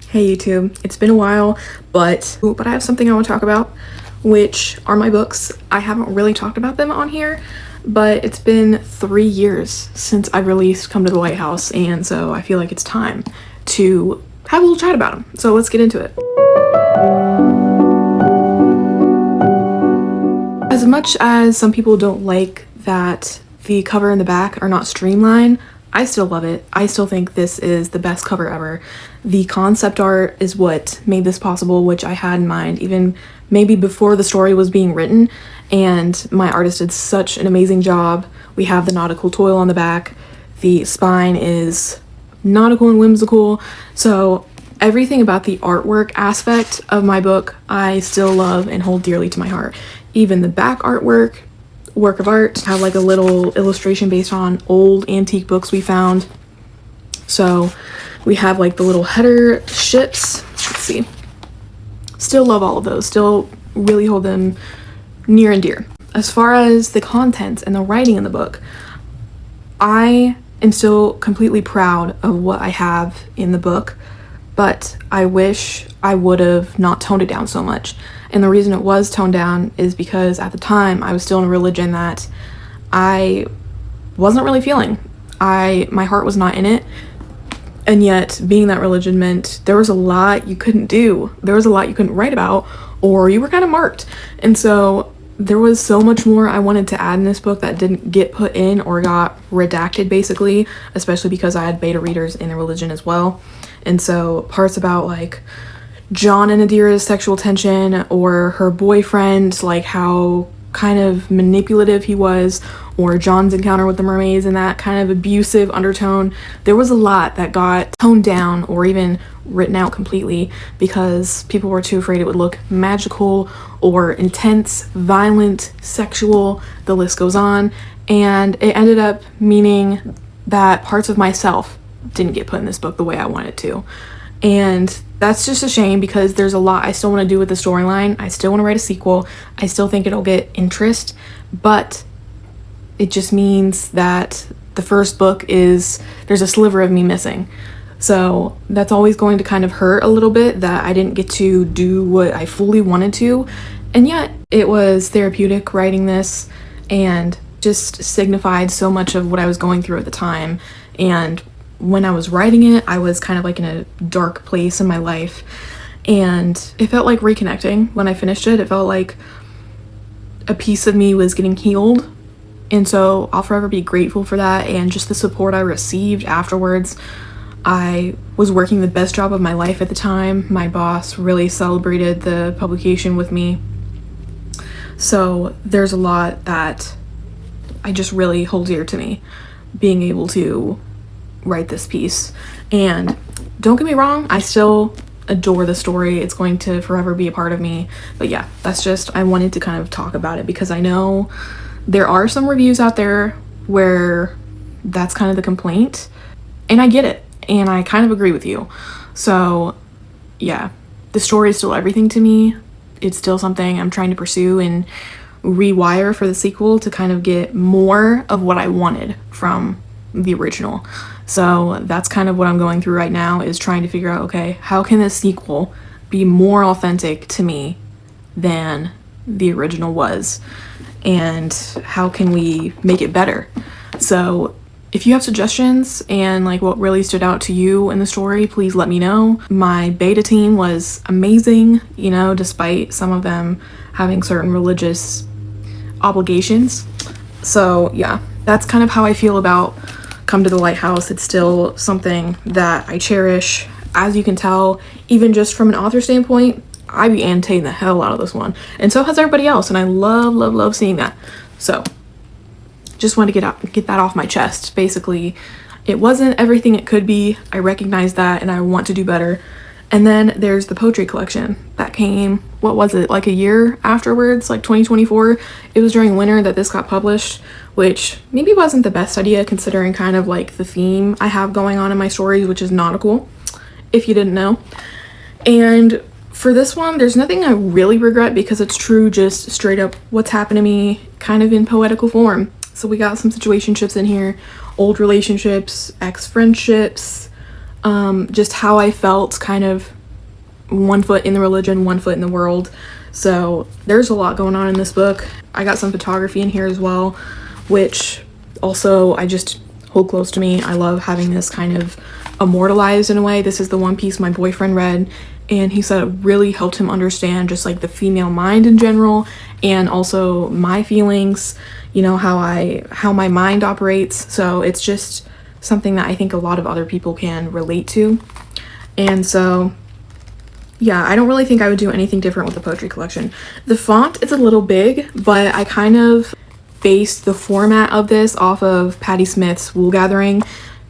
Hey YouTube, it's been a while, but I have something I want to talk about, which are my books. I haven't really talked about them on here, but it's been 3 years since I released Come to the Lighthouse, and so I feel like it's time to have a little chat about them. So let's get into it. As much as some people don't like that the cover and the back are not streamlined, I still love it. I still think this is the best cover ever. The concept art is what made this possible, which I had in mind even maybe before the story was being written, and my artist did such an amazing job. We have the nautical toil on the back. The spine is nautical and whimsical. So everything about the artwork aspect of my book, I still love and hold dearly to my heart. Even the back artwork, work of art, have like a little illustration based on old antique books we found. So we have like the little header ships. Let's see. Still love all of those. Still really hold them near and dear. As far as the content and the writing in the book, I am still completely proud of what I have in the book, but I wish I would have not toned it down so much. And the reason it was toned down is because at the time I was still in a religion that I wasn't really feeling. My heart was not in it. And yet being that religion meant there was a lot you couldn't do. There was a lot you couldn't write about, or you were kind of marked. And so there was so much more I wanted to add in this book that didn't get put in or got redacted basically, especially because I had beta readers in the religion as well. And so parts about like John and Adira's sexual tension, or her boyfriend, like how kind of manipulative he was, or John's encounter with the mermaids and that kind of abusive undertone. There was a lot that got toned down or even written out completely because people were too afraid it would look magical or intense, violent, sexual, the list goes on. And it ended up meaning that parts of myself didn't get put in this book the way I wanted to. And that's just a shame because there's a lot I still want to do with the storyline. I still want to write a sequel. I still think it'll get interest, but it just means that the first book there's a sliver of me missing. So that's always going to kind of hurt a little bit that I didn't get to do what I fully wanted to. And yet it was therapeutic writing this and just signified so much of what I was going through at the time. And when I was writing it, I was kind of like in a dark place in my life, and it felt like reconnecting. When I finished it, it felt like a piece of me was getting healed, and so I'll forever be grateful for that and just the support I received afterwards. I was working the best job of my life at the time. My boss really celebrated the publication with me, so there's a lot that I just really hold dear to me, being able to write this piece. And don't get me wrong, I still adore the story. It's going to forever be a part of me. But yeah, that's just, I wanted to kind of talk about it because I know there are some reviews out there where that's kind of the complaint, and I get it, and I kind of agree with you. So yeah, the story is still everything to me. It's still something I'm trying to pursue and rewire for the sequel to kind of get more of what I wanted from the original. So that's kind of what I'm going through right now, is trying to figure out, okay, how can this sequel be more authentic to me than the original was, and how can we make it better? So if you have suggestions and like what really stood out to you in the story, please let me know. My beta team was amazing, you know, despite some of them having certain religious obligations. So yeah, that's kind of how I feel about Come to the Lighthouse. It's still something that I cherish. As you can tell, even just from an author standpoint, I be annotating the hell out of this one, and so has everybody else, and I love seeing that. So just wanted to get that off my chest. Basically, it wasn't everything it could be. I recognize that, and I want to do better. And then there's the poetry collection that came, what was it, like a year afterwards, like 2024. It was during winter that this got published, which maybe wasn't the best idea considering kind of like the theme I have going on in my stories, which is nautical, if you didn't know. And for this one, there's nothing I really regret because it's true, just straight up what's happened to me, kind of in poetical form. So we got some situationships in here, old relationships, ex-friendships, just how I felt kind of one foot in the religion, one foot in the world. So there's a lot going on in this book. I got some photography in here as well, which also I just hold close to me. I love having this kind of immortalized in a way. This is the one piece my boyfriend read, and he said it really helped him understand just like the female mind in general, and also my feelings, you know, how my mind operates. So it's just something that I think a lot of other people can relate to. And so yeah, I don't really think I would do anything different with the poetry collection. The font is a little big, but I kind of based the format of this off of Patti Smith's Wool Gathering.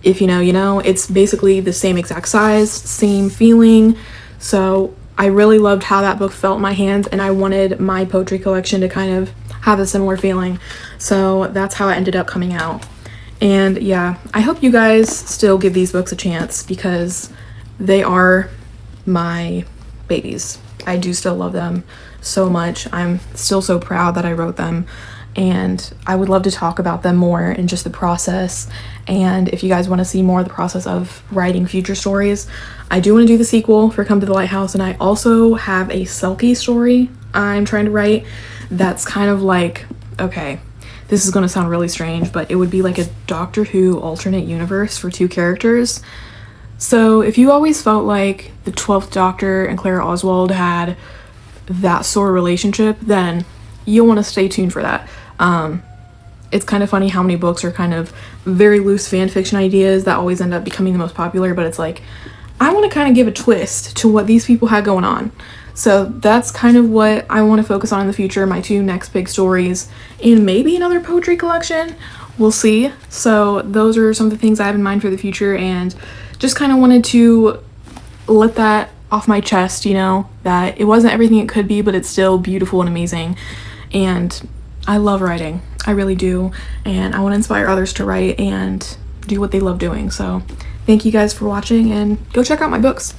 If you know, you know. It's basically the same exact size, same feeling. So I really loved how that book felt in my hands, and I wanted my poetry collection to kind of have a similar feeling. So that's how it ended up coming out. And yeah, I hope you guys still give these books a chance, because they are my babies. I do still love them so much. I'm still so proud that I wrote them, and I would love to talk about them more and just the process. And if you guys want to see more of the process of writing future stories, I do want to do the sequel for Come to the Lighthouse, and I also have a Selkie story I'm trying to write that's kind of like, okay, this is going to sound really strange, but it would be like a Doctor Who alternate universe for two characters. So if you always felt like the 12th Doctor and Clara Oswald had that sort of relationship, then you'll want to stay tuned for that. It's kind of funny how many books are kind of very loose fan fiction ideas that always end up becoming the most popular, but it's like, I want to kind of give a twist to what these people had going on. So that's kind of what I want to focus on in the future, my two next big stories, and maybe another poetry collection. We'll see. So those are some of the things I have in mind for the future, and just kind of wanted to let that off my chest, you know, that it wasn't everything it could be, but it's still beautiful and amazing. And I love writing. I really do. And I want to inspire others to write and do what they love doing. So thank you guys for watching, and go check out my books.